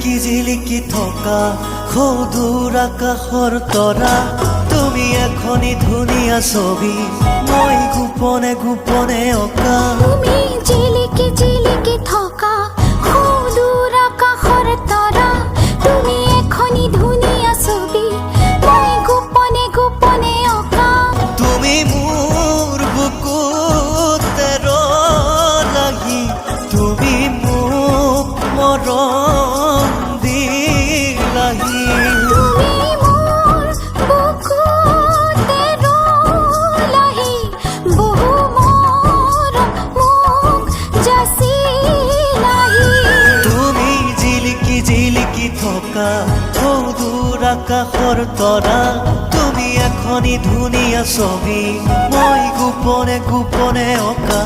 জিলিকি থকা সৌদূৰ আকাশৰ তৰা তুমি এখনি ধুনীয়া ছবি মই গোপনে গোপনে অঁকা তুমি জিলিকি থকা সৌদূৰ আকাশৰ তৰা তুমি এখনি ধুনীয়া ছবি মই গোপনে গোপনে অঁকা তুমি মোৰ বুকুতে ৰলাহি তুমি মোক মৰম দিলাহি তুমি মোৰ বুকুতে ৰলাহি বহু মৰম মোক যাচিলাহি তুমি জিলিকি থকা সৌদূৰ আকাশৰ তৰা তুমি এখনি ধুনীয়া ছবি মই গোপনে গোপনে অঁকা